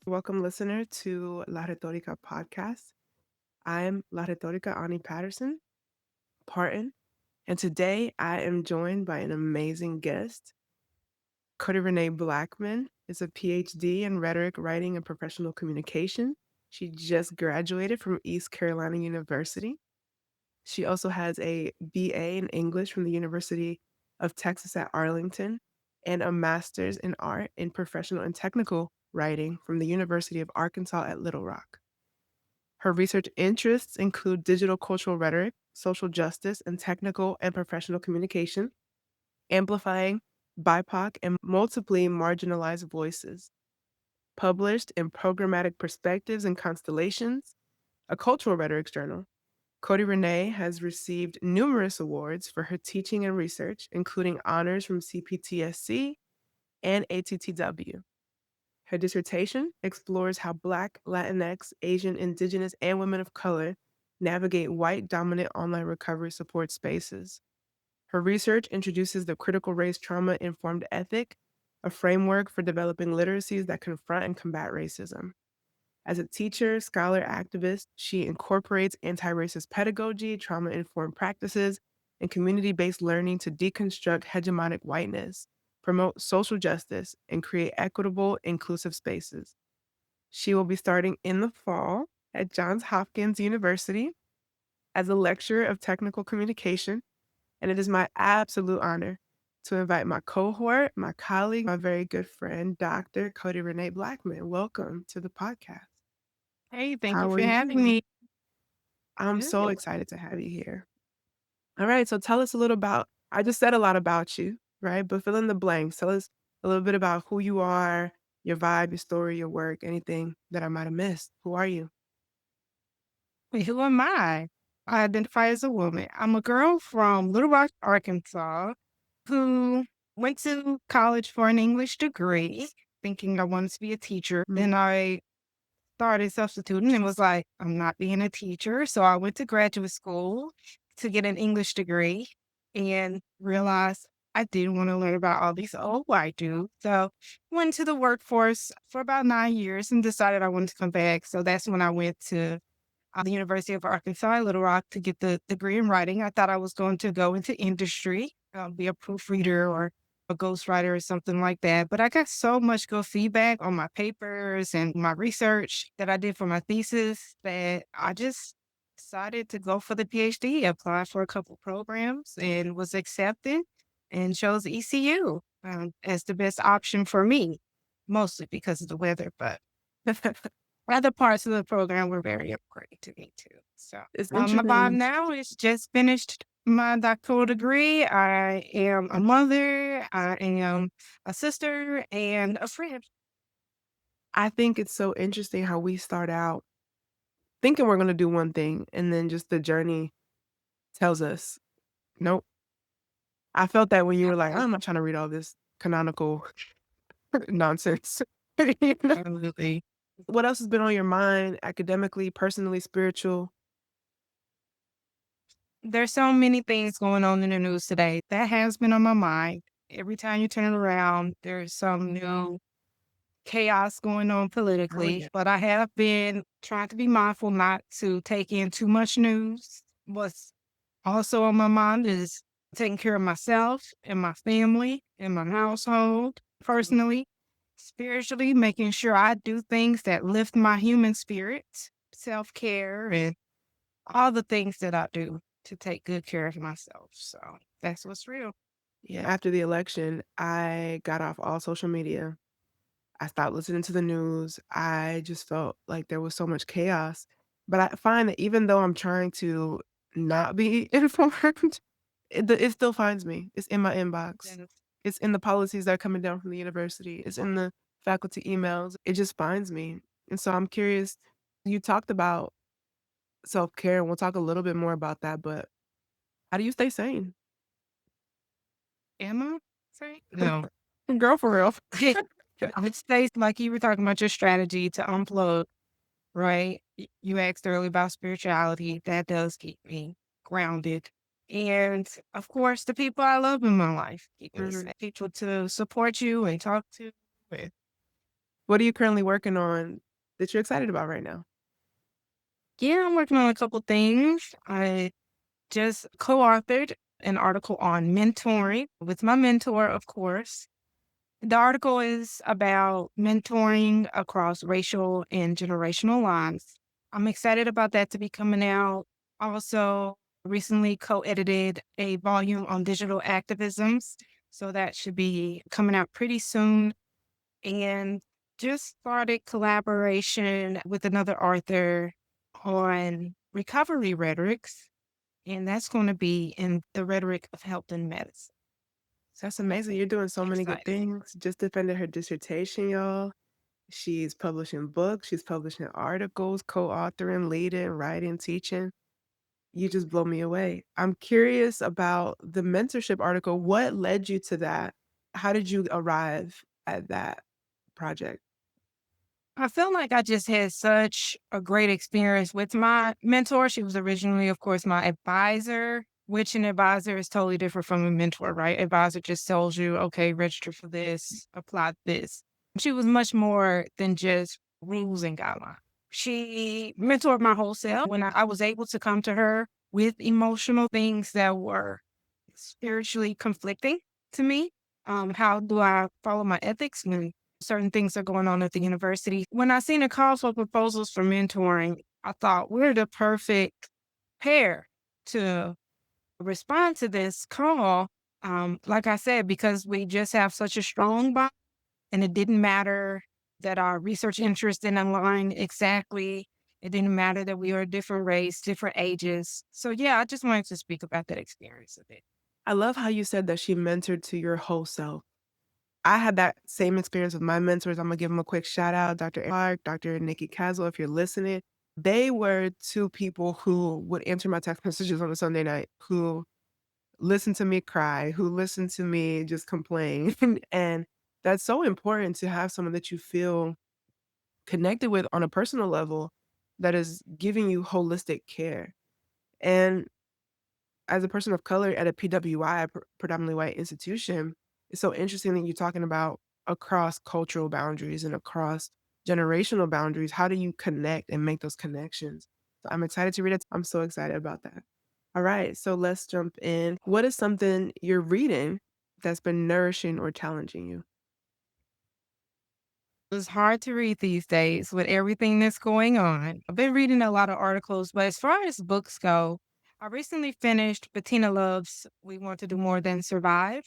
Welcome, listener, to Rhetorica Podcast. I'm Rhetorica Ani Patterson, Parton, and today I am joined by an amazing guest. Codi Renée Blackmon is a PhD in rhetoric, writing, and professional communication. She just graduated from East Carolina University. She also has a BA in English from the University of Texas at Arlington and a master's in art in professional and technical writing from the University of Arkansas at Little Rock. Her research interests include digital cultural rhetoric, social justice, and technical and professional communication, amplifying BIPOC and multiply marginalized voices. Published in Programmatic Perspectives and Constellations, a cultural rhetorics journal, Codi Renée has received numerous awards for her teaching and research, including honors from CPTSC and ATTW. Her dissertation explores how Black, Latinx, Asian, Indigenous, and women of color navigate white dominant online recovery support spaces. Her research introduces the critical race trauma informed ethic, a framework for developing literacies that confront and combat racism. As a teacher, scholar, activist, she incorporates anti racist pedagogy, trauma informed practices, and community based learning to deconstruct hegemonic whiteness, promote social justice, and create equitable, inclusive spaces. She will be starting in the fall at Johns Hopkins University as a lecturer of technical communication, and it is my absolute honor to invite my cohort, my colleague, my very good friend, Dr. Codi Renée Blackmon. Welcome to the podcast. Hey, thank you How for are having you? me. I'm so Good. excited to have you here. All right, so tell us a little about I just said a lot about you, right? But fill in the blanks. Tell us a little bit about who you are, your vibe, your story, your work, anything that I might have missed. Who are you? Wait, who am I? I identify as a woman. I'm a girl from Little Rock, Arkansas, who went to college for an English degree, thinking I wanted to be a teacher. Mhm. Then I started substituting and was like, I'm not being a teacher. So I went to graduate school to get an English degree and realized I didn't want to learn about all these old white dudes. So went to the workforce for about 9 years and decided I wanted to come back. So that's when I went to the University of Arkansas, Little Rock, to get the degree in writing. I thought I was going to go into industry, be a proofreader or a ghostwriter or something like that. But I got so much good feedback on my papers and my research that I did for my thesis that I just decided to go for the PhD, applied for a couple programs and was accepted and chose ECU as the best option for me, mostly because of the weather, but other parts of the program were very important to me too. So It's my vibe interesting. now is just finished my doctoral degree. I am a mother, I am a sister, and a friend. I think it's so interesting how we start out thinking we're going to do one thing and then just the journey tells us, nope. I felt that when you were like, I'm not trying to read all this canonical nonsense. You know? Absolutely. What else has been on your mind academically, personally, spiritual? There's so many things going on in the news today. That has been on my mind. Every time you turn around, there's some new chaos going on Oh, politically, yeah. but I have been trying to be mindful not to take in too much news. What's also on my mind is taking care of myself and my family and my household personally, spiritually, making sure I do things that lift my human spirit, self care, and all the things that I do to take good care of myself. So that's what's real. Yeah. After the election, I got off all social media. I stopped listening to the news. I just felt like there was so much chaos. But I find that even though I'm trying to not be informed, it still finds me. It's in my inbox. Yes. It's in the policies that are coming down from the university. It's in the faculty emails. It just finds me. And so I'm curious, you talked about self-care, and we'll talk a little bit more about that, but how do you stay sane? Am I saying? No. Girl, for real. It stays like you were talking about your strategy to unplug, right? You asked earlier about spirituality. That does keep me grounded. And of course, the people I love in my life, keep me Mhm. safe. People to support you and talk to. What are you currently working on that you're excited about right now? Yeah, I'm working on a couple things. I just co-authored an article on mentoring with my mentor, of course. The article is about mentoring across racial and generational lines. I'm excited about that to be coming out. Also, recently co-edited a volume on digital activisms, so that should be coming out pretty soon. And just started collaboration with another author on recovery rhetorics, and that's going to be in the rhetoric of health and medicine. That's So amazing. You're doing so I'm many good excited. things. Just defended her dissertation, y'all. She's publishing books, she's publishing articles, co-authoring, leading, writing, teaching. You just blow me away. I'm curious about the mentorship article. What led you to that? How did you arrive at that project? I feel like I just had such a great experience with my mentor. She was originally, of course, my advisor, which an advisor is totally different from a mentor, right? Advisor just tells you, okay, register for this, apply this. She was much more than just rules and guidelines. She mentored my whole self when I was able to come to her with emotional things that were spiritually conflicting to me. How do I follow my ethics when certain things are going on at the university? When I seen a call for proposals for mentoring, I thought we're the perfect pair to respond to this call. Like I said, because we just have such a strong bond, and it didn't matter that our research interests didn't align exactly. It didn't matter that we were a different race, different ages. So yeah, I just wanted to speak about that experience a bit. I love how you said that she mentored to your whole self. I had that same experience with my mentors. Imma give give them a quick shout out, Dr. Clark, Dr. Nikki Caswell, if you're listening. They were 2 people who would answer my text messages on a Sunday night, who listened to me cry, who listened to me just complain, and that's so important to have someone that you feel connected with on a personal level that is giving you holistic care, and as a person of color at a PWI, predominantly white institution, it's so interesting that you're talking about across cultural boundaries and across generational boundaries. How do you connect and make those connections? So I'm excited to read it. I'm so excited about that. All right, so let's jump in. What is something you're reading that's been nourishing or challenging you? It's hard to read these days with everything that's going on. I've been reading a lot of articles, but as far as books go, I recently finished Bettina Love's We Want to Do More Than Survive.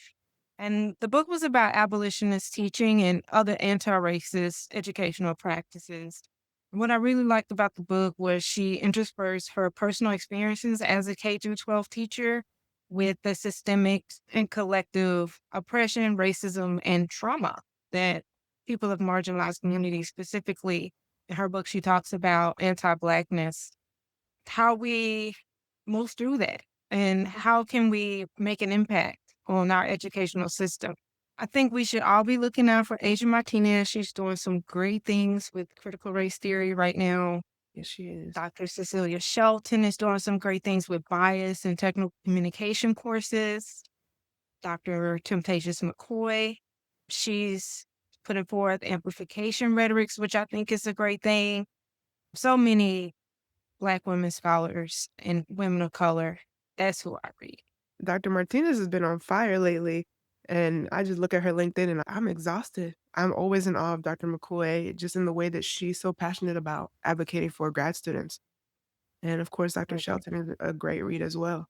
And the book was about abolitionist teaching and other anti racist educational practices. What I really liked about the book was she interspersed her personal experiences as a K through 12 teacher with the systemic and collective oppression, racism, and trauma that people of marginalized communities. Specifically, in her book, she talks about anti-Blackness, how we move through that, and how can we make an impact on our educational system. I think we should all be looking out for Asia Martinez. She's doing some great things with critical race theory right now. Yes, she is. Dr. Cecilia Shelton is doing some great things with bias and technical communication courses. Dr. Temptations McCoy. She's putting forth amplification rhetorics, which I think is a great thing. So many Black women scholars and women of color. That's who I read. Dr. Martinez has been on fire lately, and I just look at her LinkedIn and I'm exhausted. I'm always in awe of Dr. McCoy, just in the way that she's so passionate about advocating for grad students. And of course, Dr. Mhm. Shelton is a great read as well.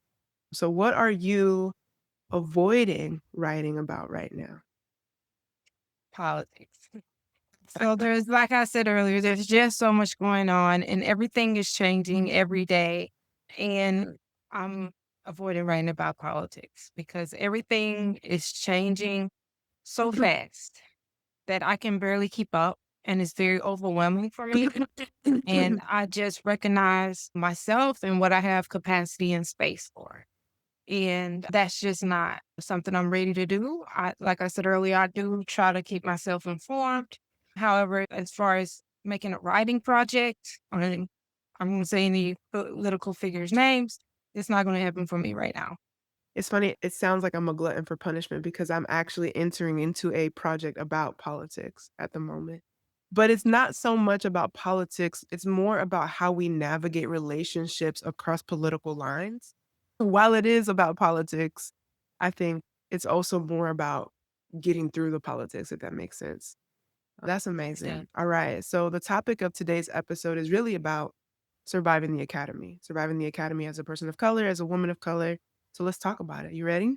So, what are you avoiding writing about right now? Politics. So there's, like I said earlier, there's just so much going on and everything is changing every day. And I'm avoiding writing about politics because everything is changing so fast that I can barely keep up, and it's very overwhelming for me. And I just recognize myself and what I have capacity and space for. And that's just not something I'm ready to do. Like I said earlier, I do try to keep myself informed. However, as far as making a writing project, I'm going to say any political figures' names, it's not going to happen for me right now. It's funny, it sounds like I'm a glutton for punishment because I'm actually entering into a project about politics at the moment. But it's not so much about politics, it's more about how we navigate relationships across political lines. While it is about politics, I think it's also more about getting through the politics, if that makes sense. That's Yeah. amazing. All right. So the topic of today's episode is really about surviving the academy as a person of color, as a woman of color. So let's talk about it. You ready?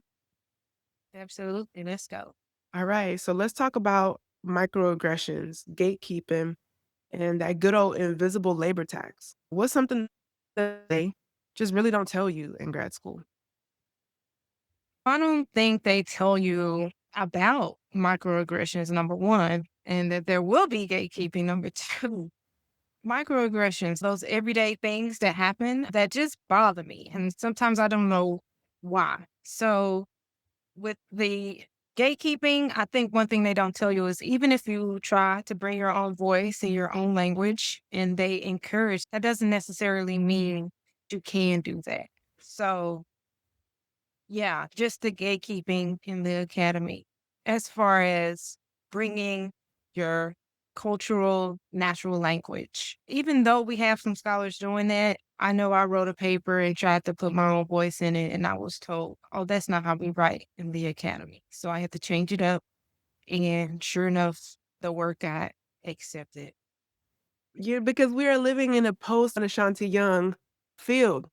Absolutely. Let's go. All right. So let's talk about microaggressions, gatekeeping, and that good old invisible labor tax. What's something that they just really don't tell you in grad school? I don't think they tell you about microaggressions, number one, and that there will be gatekeeping, number two. Microaggressions, those everyday things that happen that just bother me. And sometimes I don't know why. So, with the gatekeeping, I think one thing they don't tell you is even if you try to bring your own voice and your own language and they encourage, that doesn't necessarily mean you can do that. So, yeah, just the gatekeeping in the academy as far as bringing your cultural natural language. Even though we have some scholars doing that, I know I wrote a paper and tried to put my own voice in it, and I was told, oh, that's not how we write in the academy. So I had to change it up. And sure enough, the work got accepted. Yeah, because we are living in a post Ashanti Young field.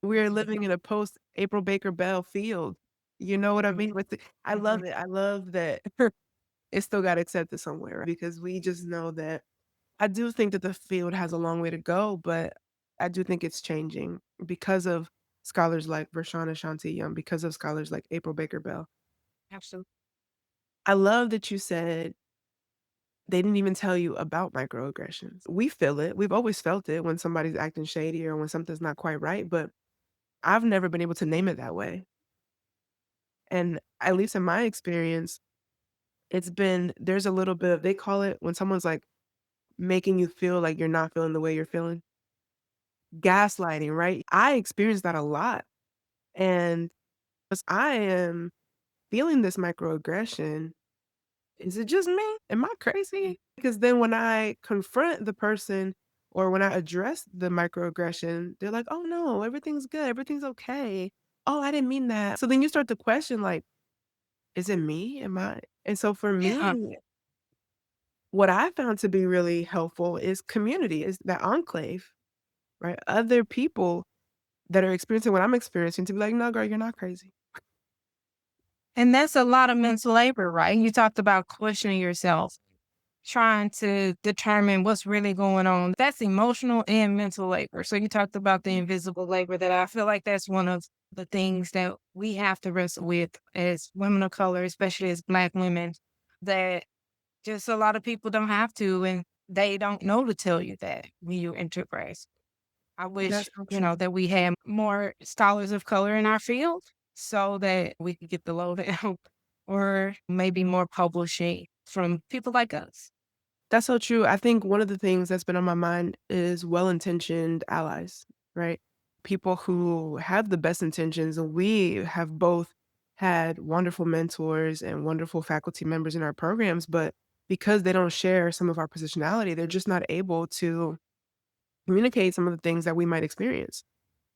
We are living in a post April Baker Bell field. You know what I mean? I love it. I love that it still got accepted somewhere, right? Because we just know that I do think that the field has a long way to go, but I do think it's changing because of scholars like Vershawn Ashanti Young, because of scholars like April Baker Bell. Absolutely. I love that you said they didn't even tell you about microaggressions. We feel it. We've always felt it when somebody's acting shady or when something's not quite right, but I've never been able to name it that way. And at least in my experience, there's a little bit of, they call it when someone's like making you feel like you're not feeling the way you're feeling, gaslighting, right? I experienced that a lot. And as I am feeling this microaggression, is it just me? Am I crazy? Because then when I confront the person or when I address the microaggression, they're like, "Oh, no, everything's good. Everything's okay. Oh, I didn't mean that." So then you start to question, like, "Is it me? Am I?" And so for Yeah. me, what I found to be really helpful is community, is that enclave, right? Other people that are experiencing what I'm experiencing to be like, "No, girl, you're not crazy." And that's a lot of mental labor, right? You talked about questioning yourself, trying to determine what's really going on. That's emotional and mental labor. So you talked about the invisible labor that I feel like that's one of the things that we have to wrestle with as women of color, especially as Black women, that just a lot of people don't have to and they don't know to tell you that when you enter grad school. I That's wish, so true. that we had more scholars of color in our field so that we could get the lowdown or maybe more publishing from people like us. That's so true. I think one of the things that's been on my mind is well-intentioned allies, right? People who have the best intentions, and we have both had wonderful mentors and wonderful faculty members in our programs, but because they don't share some of our positionality, they're just not able to communicate some of the things that we might experience.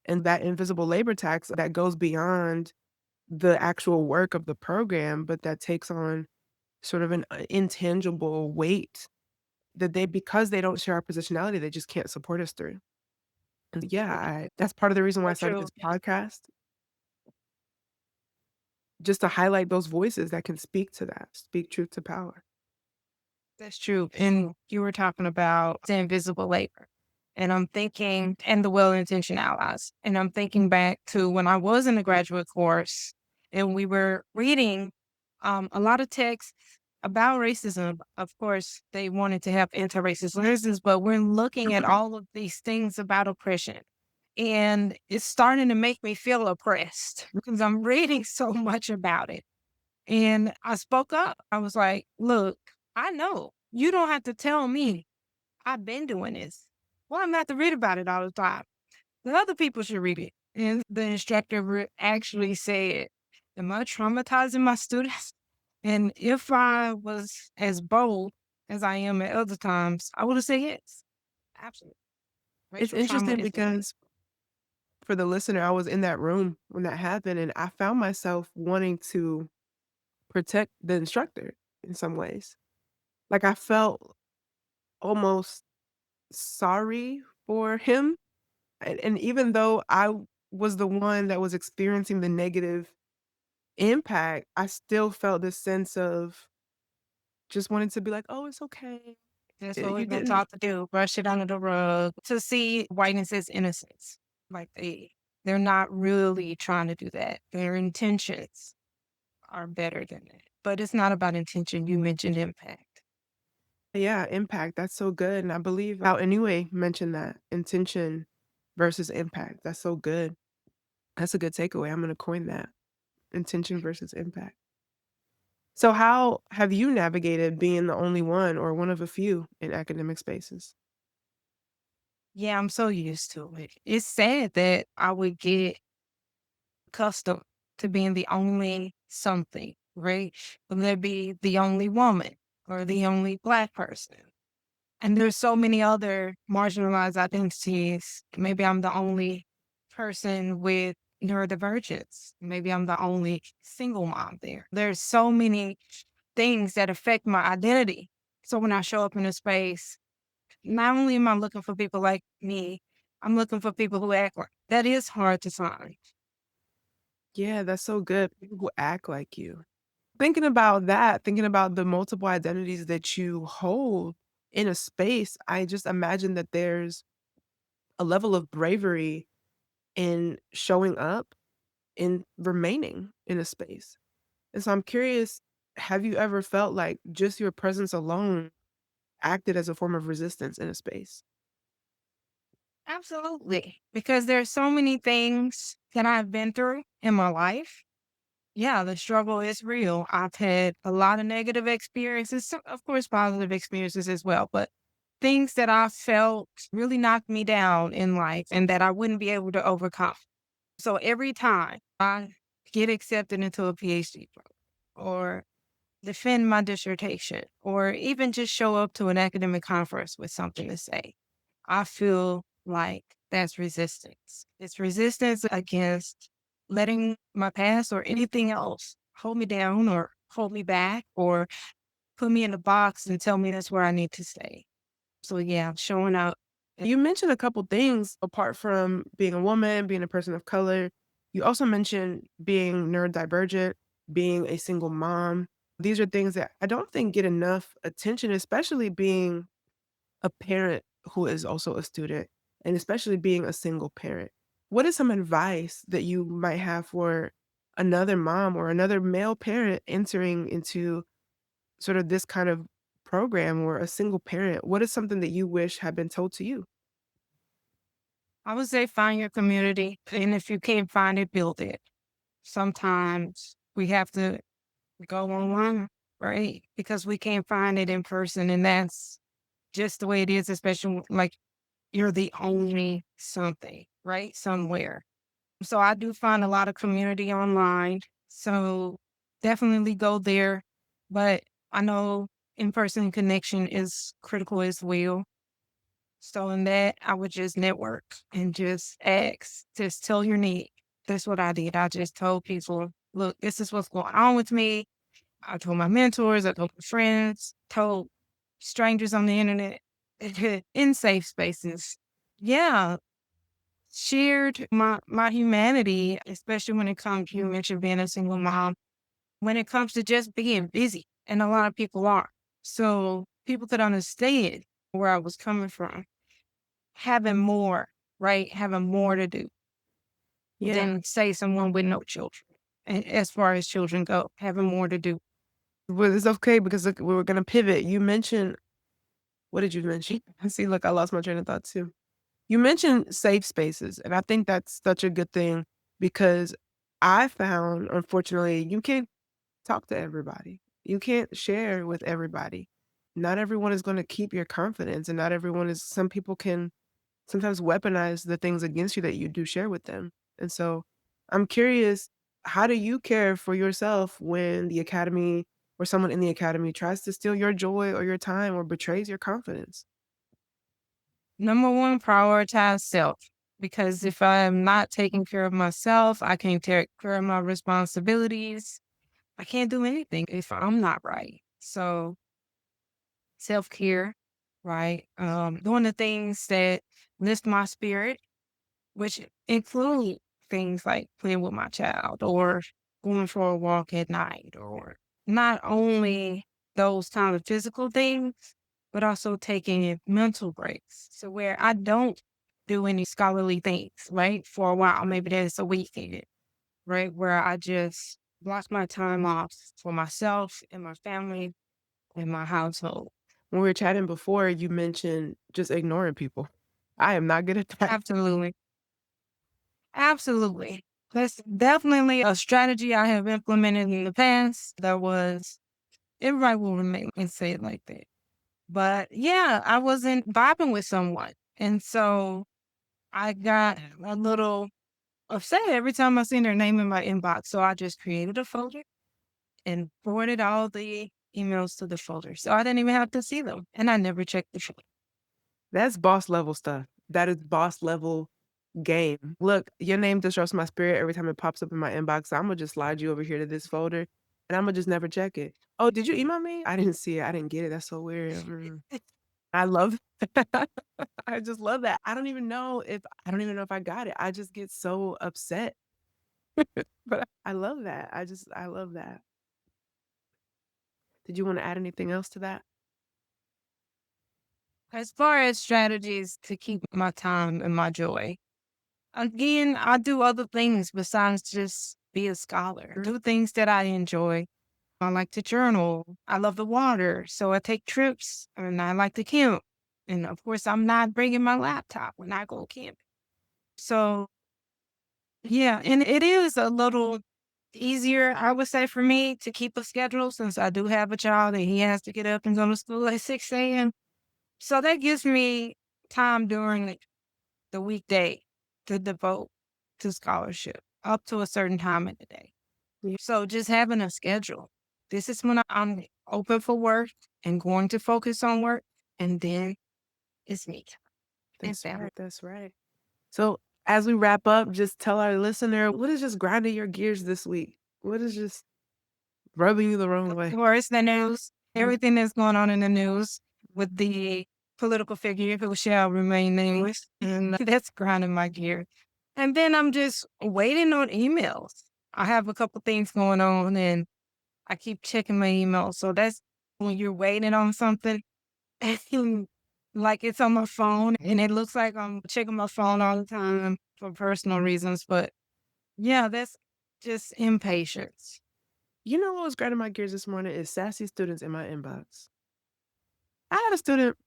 And that invisible labor tax that goes beyond the actual work of the program, but that takes on sort of an intangible weight that they because they don't share our positionality, they just can't support us through. And yeah, that's part of the reason why I So started true. this podcast, just to highlight those voices that can speak to that, speak truth to power. That's true. And you were talking about the invisible labor. And I'm thinking, and the well intentioned allies. And I'm thinking back to when I was in the graduate course and we were reading a lot of texts about racism. Of course, they wanted to have anti racist lenses, but we're looking at all of these things about oppression. And it's starting to make me feel oppressed because I'm reading so much about it. And I spoke up. I was like, look, I know you don't have to tell me. I've been doing this. Well, I'm not to read about it all the time. The other people should read it. And the instructor actually said, am I traumatizing my students? And if I was as bold as I am at other times, I would have said yes. Absolutely. It's Racial trauma interesting is real. because for the listener, I was in that room when that happened, and I found myself wanting to protect the instructor in some ways. Like, I felt almost sorry for him, and even though was the one that was experiencing the negative impact, I still felt this sense of just wanting to be like, "Oh, it's okay. That's what You we've been didn't." taught to do, brush it under the rug, to see whiteness as innocence. Like they're not really trying to do that. Their intentions are better than that. But it's not about intention. You mentioned impact. Yeah, impact, that's so good, and I believe how anyway mentioned that, intention versus impact, that's so good. That's a good takeaway, I'm gonna coin that, intention versus impact. So how have you navigated being the only one or one of a few in academic spaces? Yeah, I'm so used to it. It's sad that I would get accustomed to being the only something, right? Whether it be the only woman or the only Black person. And there's so many other marginalized identities. Maybe I'm the only person with neurodivergence. Maybe I'm the only single mom there. There's so many things that affect my identity. So when I show up in a space, not only am I looking for people like me, I'm looking for people who act like that is hard to find. Yeah, that's so good, people who act like you. Thinking about that, thinking about the multiple identities that you hold in a space, I just imagine that there's a level of bravery in showing up and remaining in a space. And so I'm curious, have you ever felt like just your presence alone acted as a form of resistance in a space? Absolutely. Because there's so many things that I've been through in my life. Yeah, the struggle is real. I've had a lot of negative experiences, of course, positive experiences as well, but things that I felt really knocked me down in life and that I wouldn't be able to overcome. So every time I get accepted into a PhD program or defend my dissertation or even just show up to an academic conference with something to say, I feel like that's resistance. It's resistance against letting my past or anything else hold me down or hold me back or put me in a box and tell me that's where I need to stay. So yeah, showing up. You mentioned a couple things apart from being a woman, being a person of color. You also mentioned being neurodivergent, being a single mom. These are things that I don't think get enough attention, especially being a parent who is also a student, and especially being a single parent. What is some advice that you might have for another mom or another male parent entering into sort of this kind of program or a single parent? What is something that you wish had been told to you? I would say find your community. And if you can't find it, build it. Sometimes we have to go online, right? Because we can't find it in person. And that's just the way it is, especially like you're the only something, right? Somewhere. So I do find a lot of community online. So definitely go there. But I know in person connection is critical as well. So in that, I would just network and just ask, just tell your need. That's what I did. I just told people, look, this is what's going on with me. I told my mentors, I told my friends, told strangers on the internet in safe spaces. Yeah, shared my humanity, especially when it comes, you mentioned being a single mom, when it comes to just being busy, and a lot of people are. So people could understand where I was coming from, having more, right? Having more to do Yeah. than say someone with no children. As far as children go, having more to do. Well, it's okay because look, we were gonna pivot. You mentioned what did you mention? See, look, I lost my train of thought too. You mentioned safe spaces, and I think that's such a good thing because I found, unfortunately, you can't talk to everybody. You can't share with everybody. Not everyone is going to keep your confidence, and not everyone is, some people can sometimes weaponize the things against you that you do share with them. And so I'm curious, how do you care for yourself when the academy or someone in the academy tries to steal your joy or your time or betrays your confidence? Number one, prioritize self. Because if I'm not taking care of myself, I can't take care of my responsibilities. I can't do anything if I'm not right. So self care, right? Doing the things that lift my spirit, which include things like playing with my child or going for a walk at night, or not only those kind of physical things, but also taking mental breaks. So where I don't do any scholarly things, right? For a while, maybe there's a weekend, right? Where I just block my time off for myself and my family and my household. When we were chatting before, you mentioned just ignoring people. I am not good at that. Absolutely. Absolutely. That's definitely a strategy I have implemented in the past. Everybody will remain and say it like that. But yeah, I wasn't vibing with someone. And so I got a little upset every time I seen their name in my inbox. So I just created a folder and forwarded all the emails to the folder. So I didn't even have to see them. And I never checked the folder. That's boss level stuff. That is boss level game. Look, your name disrupts my spirit every time it pops up in my inbox. So I'm gonna just slide you over here to this folder and I'm gonna just never check it. Oh, did you email me? I didn't see it. I didn't get it. That's so weird. I love I just love that. I don't even know if I got it. I just get so upset. But I love that. I love that. Did you want to add anything else to that? As far as strategies to keep my time and my joy, again, I do other things besides just be a scholar. Do things that I enjoy. I like to journal. I love the water. So I take trips and I like to camp. And of course, I'm not bringing my laptop when I go camping. So, yeah, and it is a little easier, I would say, for me to keep a schedule since I do have a child and he has to get up and go to school at 6 a.m. So that gives me time during the weekday to devote to scholarship up to a certain time in the day. Yeah, So just having a schedule. This is when I'm open for work and going to focus on work. And then it's me time and that's family. right. That's right. So as we wrap up, just tell our listener what is just grinding your gears this week? What is just rubbing you the wrong Of way? course, the news, everything that's going on in the news with the political figure who shall remain nameless. And that's grinding my gear. And then I'm just waiting on emails. I have a couple things going on and I keep checking my emails. So that's when you're waiting on something. And like it's on my phone and it looks like I'm checking my phone all the time for personal reasons. But yeah, that's just impatience. You know what was grinding my gears this morning is sassy students in my inbox. I had a student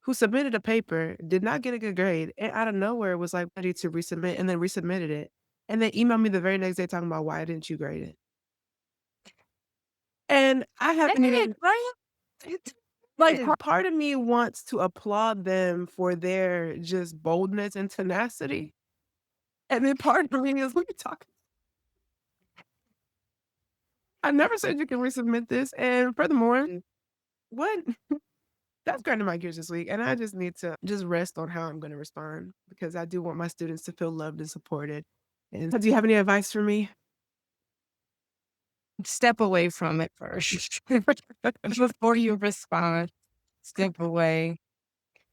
who submitted a paper, did not get a good grade, and out of nowhere was like ready to resubmit and then resubmitted it. And then emailed me the very next day talking about why didn't you grade it? And I That's haven't it, even right? It's like it. part of me wants to applaud them for their just boldness and tenacity. And then part of me is what you talking. I never said you can resubmit this. And furthermore, what? That's grinding my gears this week. And I just need to just rest on how I'm going to respond because I do want my students to feel loved and supported. And do you have any advice for me? Step away from it first before you respond. Step away.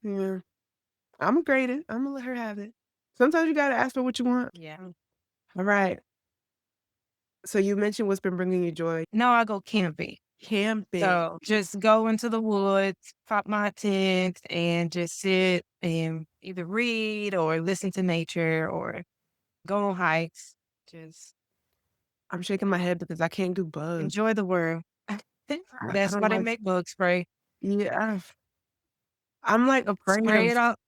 Yeah, I'm gonna grade it. I'm gonna let her have it. Sometimes you gotta ask for what you want. Yeah. All right. So you mentioned what's been bringing you joy. No, I go camping. Camping. So just go into the woods, pop my tent, and just sit and either read or listen to nature or go on hikes. Just I'm shaking my head because I can't do bugs. enjoy the world. I That's don't why they like. make bug spray. Yeah, I'm like afraid Spray of it up.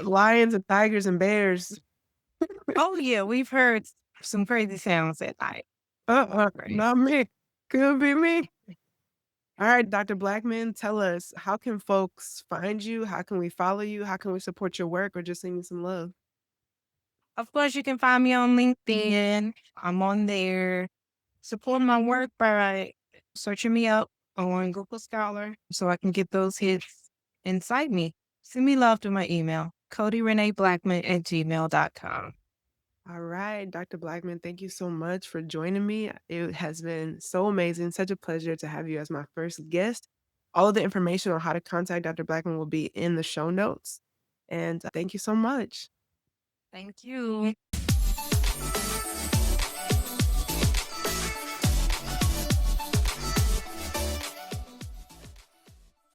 lions and tigers and bears. Oh yeah, we've heard some crazy sounds at night. Right. Not me. Could be me. All right, Dr. Blackman, tell us how can folks find you? How can we follow you? How can we support your work or just send you some love? Of course, you can find me on LinkedIn. I'm on there. Support my work by searching me up on Google Scholar so I can get those hits and cite me. Send me love to my email, Codi Renée Blackmon at gmail.com. All right, Dr. Blackman, thank you so much for joining me. It has been so amazing, such a pleasure to have you as my first guest. All of the information on how to contact Dr. Blackman will be in the show notes. And thank you so much. Thank you.